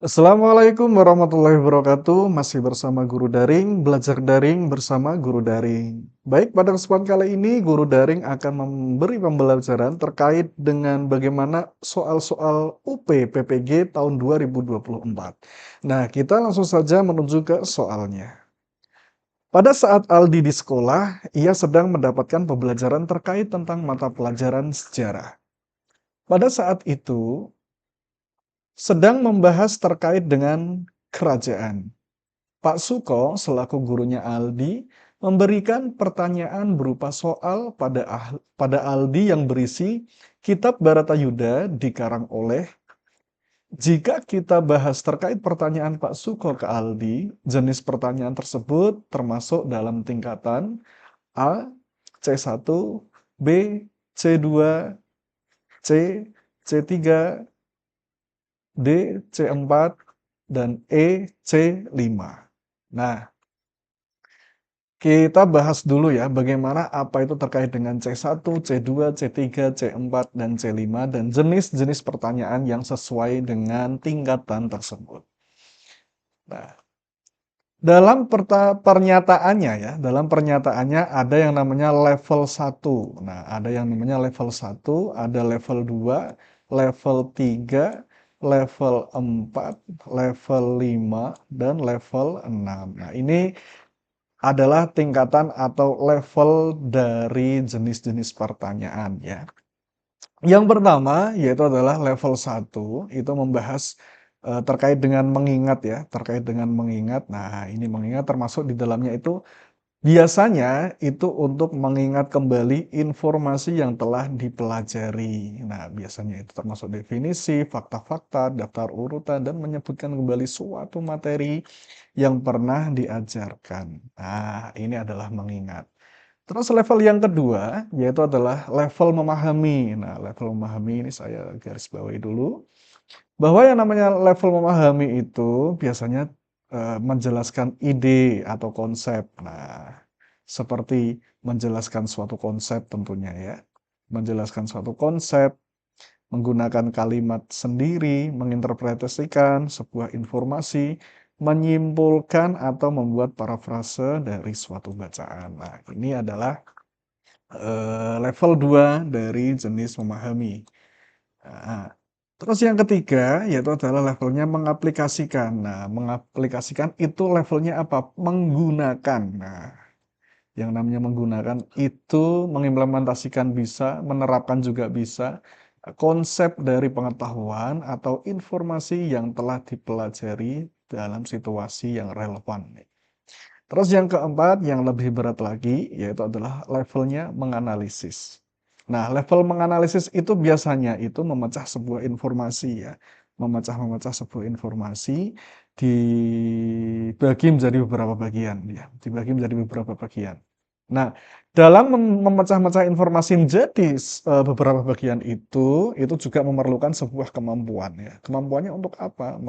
Assalamualaikum warahmatullahi wabarakatuh. Masih bersama guru daring, belajar daring bersama guru daring. Baik, pada kesempatan kali ini guru daring akan memberi pembelajaran terkait dengan bagaimana soal-soal UP PPG tahun 2024. Nah, kita langsung saja menuju ke soalnya. Pada saat Aldi di sekolah, ia sedang mendapatkan pembelajaran terkait tentang mata pelajaran sejarah. Pada saat itu, sedang membahas terkait dengan kerajaan. Pak Suko selaku gurunya Aldi memberikan pertanyaan berupa soal pada Aldi yang berisi kitab Baratayuda dikarang oleh. Jika kita bahas terkait pertanyaan Pak Suko ke Aldi, jenis pertanyaan tersebut termasuk dalam tingkatan A, C1, B, C2, C, C3, D, C4, dan E, C5. Nah, kita bahas dulu ya bagaimana apa itu terkait dengan C1, C2, C3, C4, dan C5 dan jenis-jenis pertanyaan yang sesuai dengan tingkatan tersebut. Nah, dalam pernyataannya ya, dalam pernyataannya ada yang namanya level 1. Nah, ada yang namanya level 1, ada level 2, level 3, level 4, level 5, dan level 6. Nah, ini adalah tingkatan atau level dari jenis-jenis pertanyaan ya. Yang pertama yaitu adalah level 1, itu membahas terkait dengan mengingat ya, terkait dengan mengingat. Nah, ini mengingat termasuk di dalamnya itu biasanya itu untuk mengingat kembali informasi yang telah dipelajari. Nah, biasanya itu termasuk definisi, fakta-fakta, daftar urutan, dan menyebutkan kembali suatu materi yang pernah diajarkan. Nah, ini adalah mengingat. Terus level yang kedua, yaitu adalah level memahami. Nah, level memahami ini saya garis bawahi dulu, bahwa yang namanya level memahami itu biasanya menjelaskan ide atau konsep. Nah, seperti menjelaskan suatu konsep tentunya ya. Menjelaskan suatu konsep, menggunakan kalimat sendiri, menginterpretasikan sebuah informasi, menyimpulkan atau membuat parafrase dari suatu bacaan. Nah, ini adalah level 2 dari jenis memahami. Nah, terus yang ketiga yaitu adalah levelnya mengaplikasikan. Nah, mengaplikasikan itu levelnya apa? Menggunakan. Nah, yang namanya menggunakan itu mengimplementasikan bisa, menerapkan juga bisa, konsep dari pengetahuan atau informasi yang telah dipelajari dalam situasi yang relevan. Terus yang keempat, yang lebih berat lagi, yaitu adalah levelnya menganalisis. Nah, level menganalisis itu biasanya itu memecah sebuah informasi ya, memecah-memecah sebuah informasi, dibagi menjadi beberapa bagian ya, dibagi menjadi beberapa bagian. Nah, dalam memecah-mecah informasi menjadi beberapa bagian itu juga memerlukan sebuah kemampuan ya. Kemampuannya untuk apa?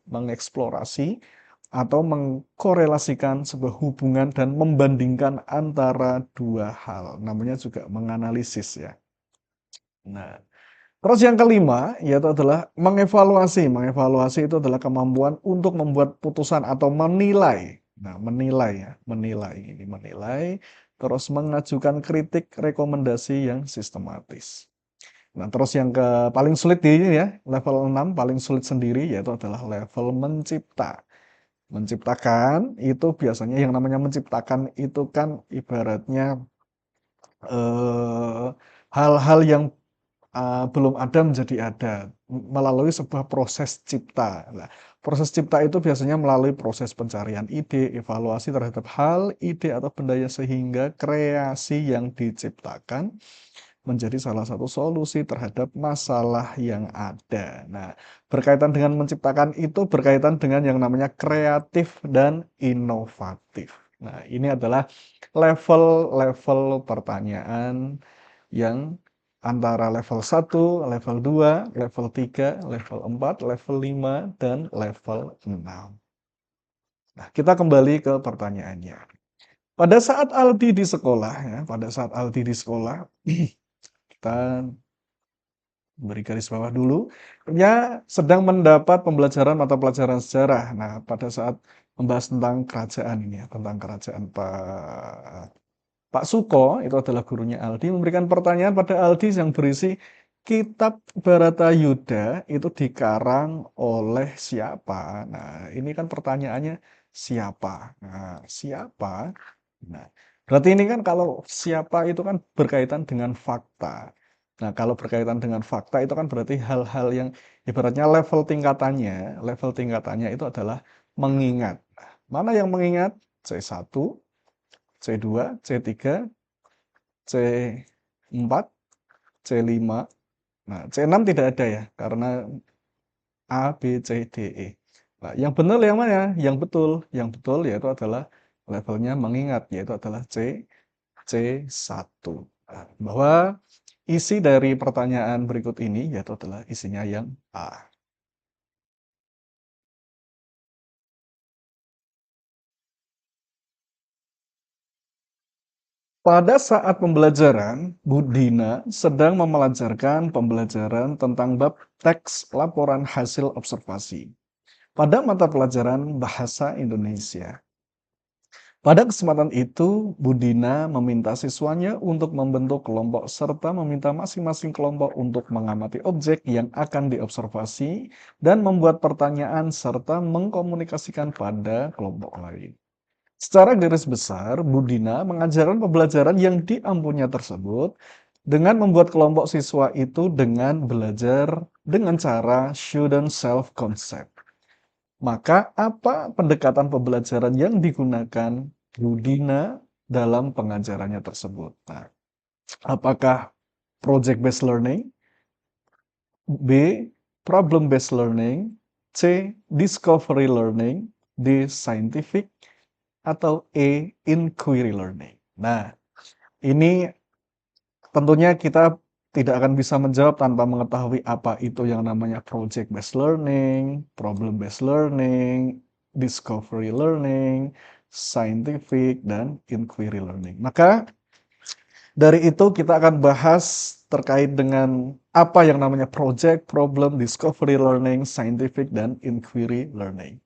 Mengeksplorasi atau mengkorelasikan sebuah hubungan dan membandingkan antara dua hal. Namanya juga menganalisis ya. Nah, terus yang kelima yaitu adalah mengevaluasi. Mengevaluasi itu adalah kemampuan untuk membuat putusan atau menilai. Nah, menilai ya, menilai ini menilai, terus mengajukan kritik rekomendasi yang sistematis. Nah, terus yang paling sulit di ini ya, level 6 paling sulit sendiri yaitu adalah level mencipta. Menciptakan itu biasanya yang namanya menciptakan itu kan ibaratnya eh, hal-hal yang belum ada menjadi ada melalui sebuah proses cipta. Nah, proses cipta itu biasanya melalui proses pencarian ide, evaluasi terhadap hal, ide atau benda sehingga kreasi yang diciptakan menjadi salah satu solusi terhadap masalah yang ada. Nah, berkaitan dengan menciptakan itu berkaitan dengan yang namanya kreatif dan inovatif. Nah, ini adalah level-level pertanyaan yang antara level 1, level 2, level 3, level 4, level 5, dan level 6. Nah, kita kembali ke pertanyaannya. Pada saat Aldi di sekolah, ya, pada saat Aldi di sekolah, kita beri garis bawah dulu, ya sedang mendapat pembelajaran mata pelajaran sejarah. Nah, pada saat membahas tentang kerajaan ini ya, tentang kerajaan Pak Suko, itu adalah gurunya Aldi, memberikan pertanyaan pada Aldi yang berisi kitab Bharatayuddha itu dikarang oleh siapa? Nah, ini kan pertanyaannya siapa? Nah, siapa? Nah, berarti ini kan kalau siapa itu kan berkaitan dengan fakta. Nah, kalau berkaitan dengan fakta itu kan berarti hal-hal yang ibaratnya level tingkatannya itu adalah mengingat. Nah, mana yang mengingat? C1, C2, C3, C4, C5. Nah, C6 tidak ada ya, karena A, B, C, D, E. Nah, yang benar yang mana? Yang betul yaitu adalah levelnya mengingat, yaitu adalah C1. Nah, bahwa isi dari pertanyaan berikut ini yaitu adalah isinya yang A. Pada saat pembelajaran, Bu Dina sedang mempelajarkan pembelajaran tentang bab teks laporan hasil observasi pada mata pelajaran Bahasa Indonesia. Pada kesempatan itu, Bu Dina meminta siswanya untuk membentuk kelompok serta meminta masing-masing kelompok untuk mengamati objek yang akan diobservasi dan membuat pertanyaan serta mengkomunikasikan pada kelompok lain. Secara garis besar, Bu Dina mengajarkan pembelajaran yang diampunya tersebut dengan membuat kelompok siswa itu dengan belajar dengan cara student self-concept. Maka apa pendekatan pembelajaran yang digunakan Bu Dina dalam pengajarannya tersebut? Nah, apakah project based learning, B. problem based learning, C. discovery learning, D. scientific, atau E. inquiry learning? Nah, ini tentunya kita tidak akan bisa menjawab tanpa mengetahui apa itu yang namanya project based learning, problem based learning, discovery learning, scientific, dan inquiry learning. Maka dari itu kita akan bahas terkait dengan apa yang namanya project, problem, discovery learning, scientific, dan inquiry learning.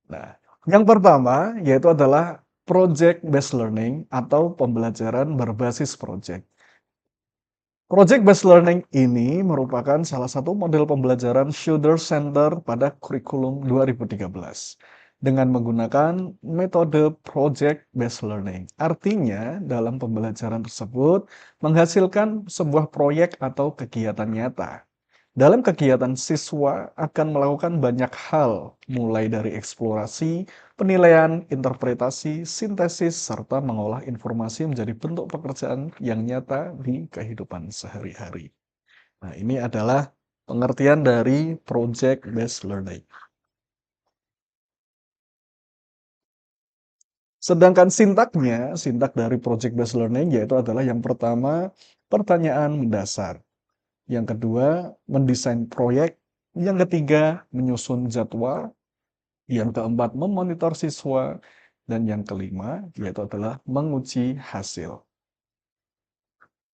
Nah, yang pertama yaitu adalah project based learning atau pembelajaran berbasis project. Project based learning ini merupakan salah satu model pembelajaran Shooter Center pada kurikulum 2013 dengan menggunakan metode project based learning. Artinya, dalam pembelajaran tersebut menghasilkan sebuah proyek atau kegiatan nyata. Dalam kegiatan, siswa akan melakukan banyak hal, mulai dari eksplorasi, penilaian, interpretasi, sintesis, serta mengolah informasi menjadi bentuk pekerjaan yang nyata di kehidupan sehari-hari. Nah, ini adalah pengertian dari project-based learning. Sedangkan sintak dari project-based learning yaitu adalah yang pertama, pertanyaan mendasar. Yang kedua, mendesain proyek. Yang ketiga, menyusun jadwal. Yang keempat, memonitor siswa. Dan yang kelima, yaitu adalah menguji hasil.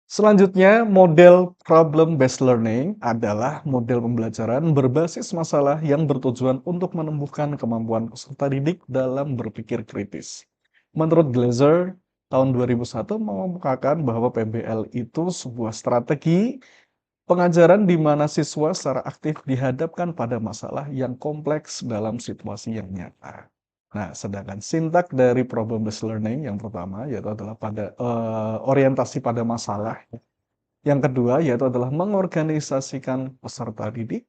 Selanjutnya, model problem-based learning adalah model pembelajaran berbasis masalah yang bertujuan untuk menumbuhkan kemampuan peserta didik dalam berpikir kritis. Menurut Glaser, tahun 2001 mengemukakan bahwa PBL itu sebuah strategi pengajaran di mana siswa secara aktif dihadapkan pada masalah yang kompleks dalam situasi yang nyata. Nah, sedangkan sintak dari problem based learning yang pertama yaitu adalah pada orientasi pada masalah. Yang kedua yaitu adalah mengorganisasikan peserta didik.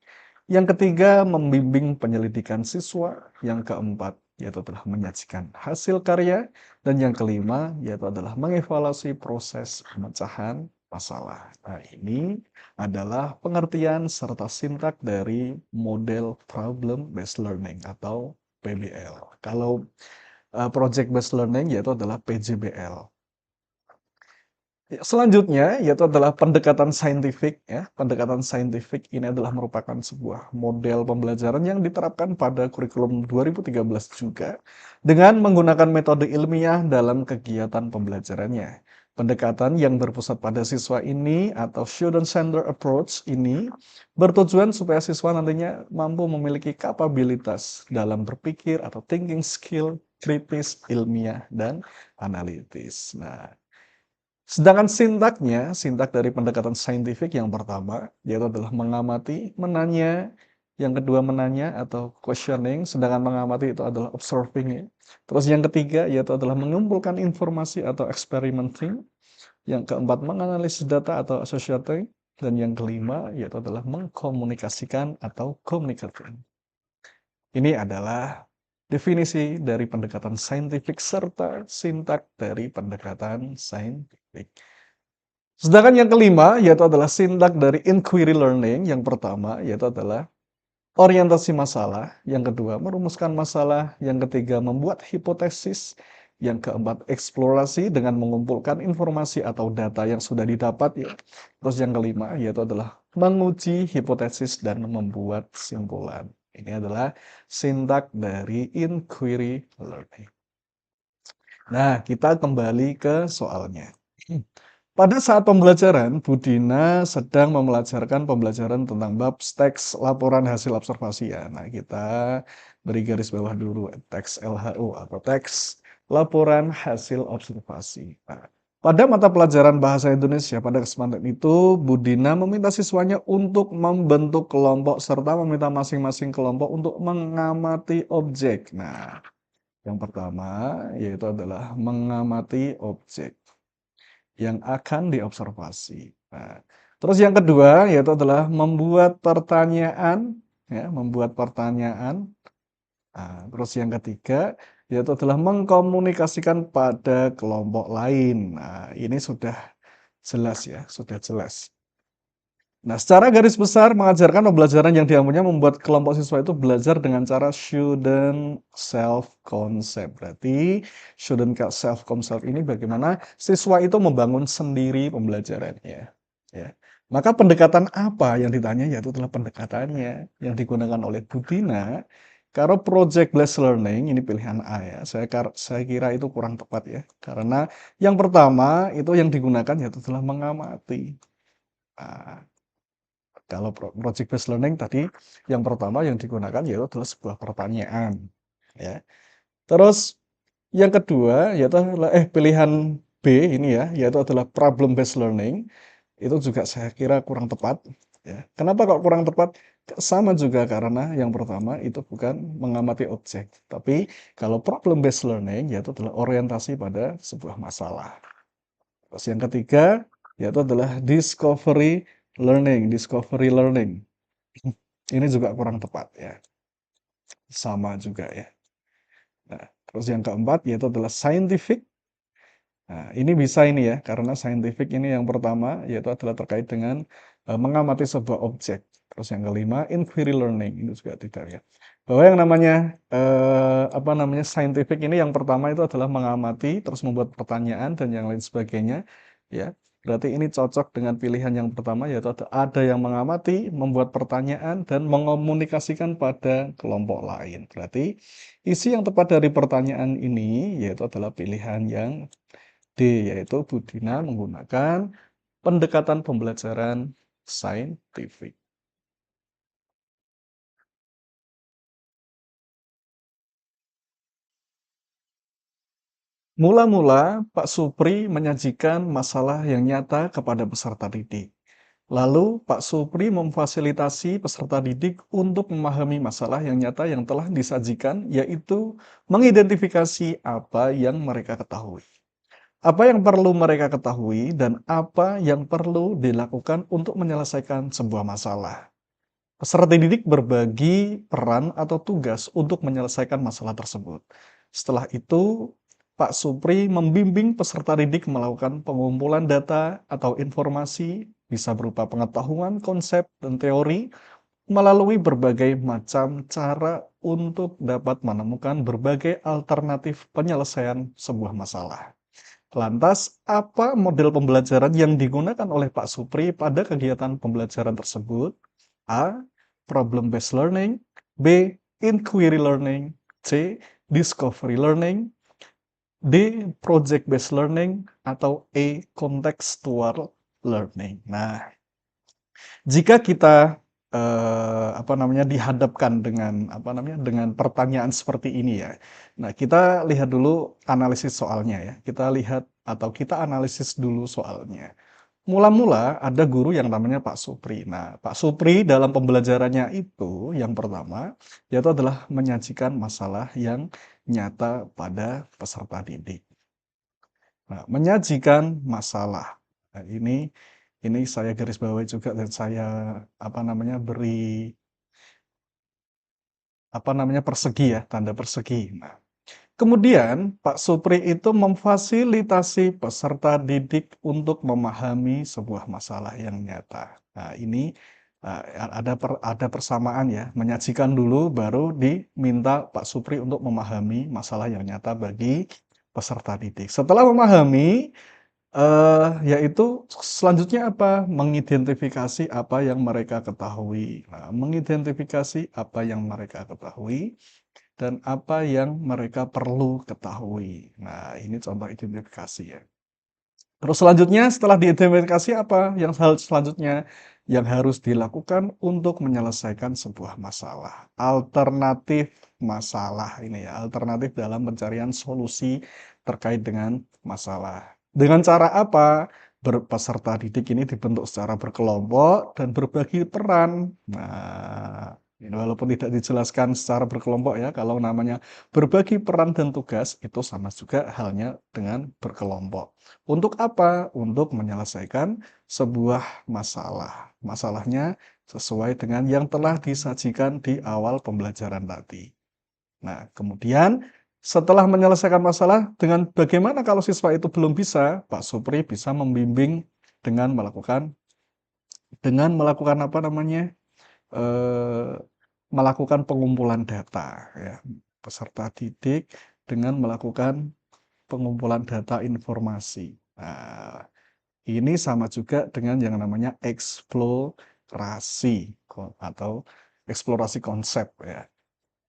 Yang ketiga membimbing penyelidikan siswa. Yang keempat yaitu adalah menyajikan hasil karya. Dan yang kelima yaitu adalah mengevaluasi proses pemecahan masalah. Nah, ini adalah pengertian serta sintak dari model problem based learning atau PBL. Kalau project based learning yaitu adalah PJBL. Selanjutnya yaitu adalah pendekatan saintifik ya. Pendekatan saintifik ini adalah merupakan sebuah model pembelajaran yang diterapkan pada kurikulum 2013 juga dengan menggunakan metode ilmiah dalam kegiatan pembelajarannya. Pendekatan yang berpusat pada siswa ini atau student-centered approach ini bertujuan supaya siswa nantinya mampu memiliki kapabilitas dalam berpikir atau thinking skill kritis, ilmiah, dan analitis. Nah, sedangkan sintaknya, sintak dari pendekatan saintifik yang pertama, yaitu adalah mengamati, menanya, yang kedua menanya atau questioning, sedangkan mengamati itu adalah observing ya. Terus yang ketiga yaitu adalah mengumpulkan informasi atau experimenting, yang keempat menganalisis data atau associating, dan yang kelima yaitu adalah mengkomunikasikan atau communicating. Ini adalah definisi dari pendekatan saintifik serta sintak dari pendekatan saintifik. Sedangkan yang kelima yaitu adalah sintak dari inquiry learning. Yang pertama yaitu adalah orientasi masalah, yang kedua merumuskan masalah, yang ketiga membuat hipotesis, yang keempat eksplorasi dengan mengumpulkan informasi atau data yang sudah didapat ya. Terus yang kelima yaitu adalah menguji hipotesis dan membuat simpulan. Ini adalah sintak dari inquiry learning. Nah, kita kembali ke soalnya. Pada saat pembelajaran, Budina sedang membelajarkan pembelajaran tentang bab teks laporan hasil observasi ya. Nah, kita beri garis bawah dulu teks LHO atau teks laporan hasil observasi. Nah, pada mata pelajaran bahasa Indonesia pada kesempatan itu, Budina meminta siswanya untuk membentuk kelompok serta meminta masing-masing kelompok untuk mengamati objek. Nah, yang pertama yaitu adalah mengamati objek yang akan diobservasi. Nah, terus yang kedua yaitu adalah membuat pertanyaan, ya, membuat pertanyaan. Nah, terus yang ketiga yaitu adalah mengkomunikasikan pada kelompok lain. Nah, ini sudah jelas ya, sudah jelas. Nah, secara garis besar mengajarkan pembelajaran yang diampunya membuat kelompok siswa itu belajar dengan cara student self-concept. Berarti student self-concept ini bagaimana siswa itu membangun sendiri pembelajarannya. Ya. Maka pendekatan apa yang ditanya yaitu adalah pendekatannya yang digunakan oleh Budina. Kalau project based learning ini pilihan A ya. Saya kira itu kurang tepat ya. Karena yang pertama itu yang digunakan yaitu adalah mengamati. Nah, kalau project based learning tadi yang pertama yang digunakan yaitu adalah sebuah pertanyaan, ya. Terus yang kedua yaitu adalah pilihan B ini ya, yaitu adalah problem based learning. Itu juga saya kira kurang tepat, ya. Kenapa kok kurang tepat? Sama juga karena yang pertama itu bukan mengamati objek, tapi kalau problem based learning yaitu adalah orientasi pada sebuah masalah. Terus yang ketiga yaitu adalah discovery learning. Ini juga kurang tepat ya. Sama juga ya. Nah, terus yang keempat yaitu adalah scientific. Nah, ini bisa ini ya, karena scientific ini yang pertama yaitu adalah terkait dengan mengamati sebuah objek. Terus yang kelima inquiry learning ini juga tidak ya. Bahwa yang namanya apa namanya scientific ini yang pertama itu adalah mengamati, terus membuat pertanyaan dan yang lain sebagainya ya. Berarti ini cocok dengan pilihan yang pertama yaitu ada yang mengamati, membuat pertanyaan dan mengomunikasikan pada kelompok lain. Berarti isi yang tepat dari pertanyaan ini yaitu adalah pilihan yang D, yaitu Budina menggunakan pendekatan pembelajaran saintifik. Mula-mula, Pak Supri menyajikan masalah yang nyata kepada peserta didik. Lalu, Pak Supri memfasilitasi peserta didik untuk memahami masalah yang nyata yang telah disajikan, yaitu mengidentifikasi apa yang mereka ketahui. Apa yang perlu mereka ketahui dan apa yang perlu dilakukan untuk menyelesaikan sebuah masalah. Peserta didik berbagi peran atau tugas untuk menyelesaikan masalah tersebut. Setelah itu, Pak Supri membimbing peserta didik melakukan pengumpulan data atau informasi, bisa berupa pengetahuan, konsep, dan teori, melalui berbagai macam cara untuk dapat menemukan berbagai alternatif penyelesaian sebuah masalah. Lantas, apa model pembelajaran yang digunakan oleh Pak Supri pada kegiatan pembelajaran tersebut? A. Problem-based learning. B. Inquiry learning. C. Discovery learning. D. Project based learning, atau E. Contextual learning. Nah, jika kita apa namanya dihadapkan dengan apa namanya dengan pertanyaan seperti ini ya. Nah, kita lihat dulu analisis soalnya ya. Kita lihat atau kita analisis dulu soalnya. Mula-mula ada guru yang namanya Pak Supri. Nah, Pak Supri dalam pembelajarannya itu yang pertama yaitu adalah menyajikan masalah yang nyata pada peserta didik. Nah, menyajikan masalah. Nah, ini saya garis bawahi juga dan saya apa namanya beri apa namanya persegi ya, tanda persegi. Nah, kemudian Pak Supri itu memfasilitasi peserta didik untuk memahami sebuah masalah yang nyata. Nah, ini ada persamaan ya, menyajikan dulu baru diminta Pak Supri untuk memahami masalah yang nyata bagi peserta didik. Setelah memahami, yaitu selanjutnya apa? Mengidentifikasi apa yang mereka ketahui. Nah, mengidentifikasi apa yang mereka ketahui dan apa yang mereka perlu ketahui. Nah, ini contoh identifikasi ya. Terus selanjutnya setelah diidentifikasi apa yang selanjutnya yang harus dilakukan untuk menyelesaikan sebuah masalah. Alternatif masalah ini ya, alternatif dalam pencarian solusi terkait dengan masalah. Dengan cara apa? Peserta didik ini dibentuk secara berkelompok dan berbagi peran. Nah, ini walaupun tidak dijelaskan secara berkelompok ya, kalau namanya berbagi peran dan tugas itu sama juga halnya dengan berkelompok. Untuk apa? Untuk menyelesaikan sebuah masalah. Masalahnya sesuai dengan yang telah disajikan di awal pembelajaran tadi. Nah, kemudian setelah menyelesaikan masalah, dengan bagaimana kalau siswa itu belum bisa, Pak Supri bisa membimbing dengan melakukan apa namanya, eee, melakukan pengumpulan data ya, peserta didik dengan melakukan pengumpulan data informasi. Nah, ini sama juga dengan yang namanya eksplorasi atau eksplorasi konsep ya.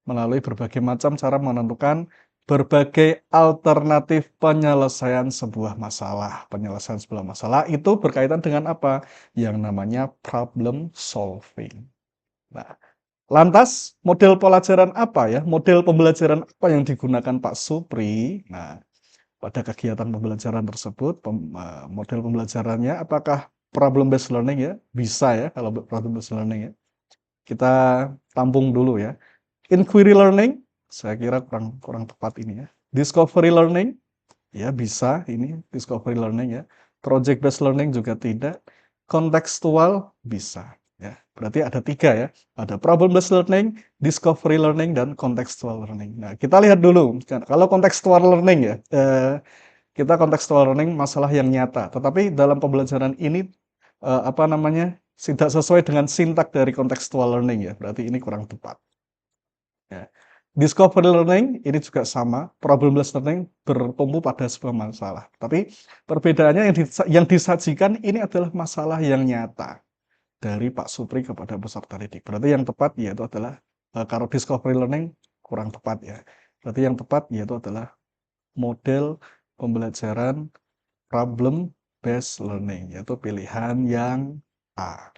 Melalui berbagai macam cara menentukan berbagai alternatif penyelesaian sebuah masalah. Penyelesaian sebuah masalah itu berkaitan dengan apa? Yang namanya problem solving. Nah, lantas model pelajaran apa ya? Model pembelajaran apa yang digunakan Pak Supri? Nah, pada kegiatan pembelajaran tersebut, model pembelajarannya apakah problem based learning ya? Bisa ya kalau problem based learning ya. Kita tampung dulu ya. Inquiry learning, saya kira kurang kurang tepat ini ya. Discovery learning, ya bisa ini discovery learning ya. Project based learning juga tidak. Contextual bisa ya. Berarti ada 3 ya. Ada problem based learning, discovery learning, dan contextual learning. Nah, kita lihat dulu. Kalau contextual learning ya, kita contextual learning masalah yang nyata. Tetapi dalam pembelajaran ini apa namanya? Tidak sesuai dengan sintak dari contextual learning ya. Berarti ini kurang tepat. Ya. Discovery learning ini juga sama, problem based learning bertumpu pada sebuah masalah. Tapi perbedaannya yang disajikan ini adalah masalah yang nyata dari Pak Supri kepada peserta didik. Berarti yang tepat yaitu adalah kalau discovery learning kurang tepat ya. Berarti yang tepat yaitu adalah model pembelajaran problem based learning, yaitu pilihan yang A.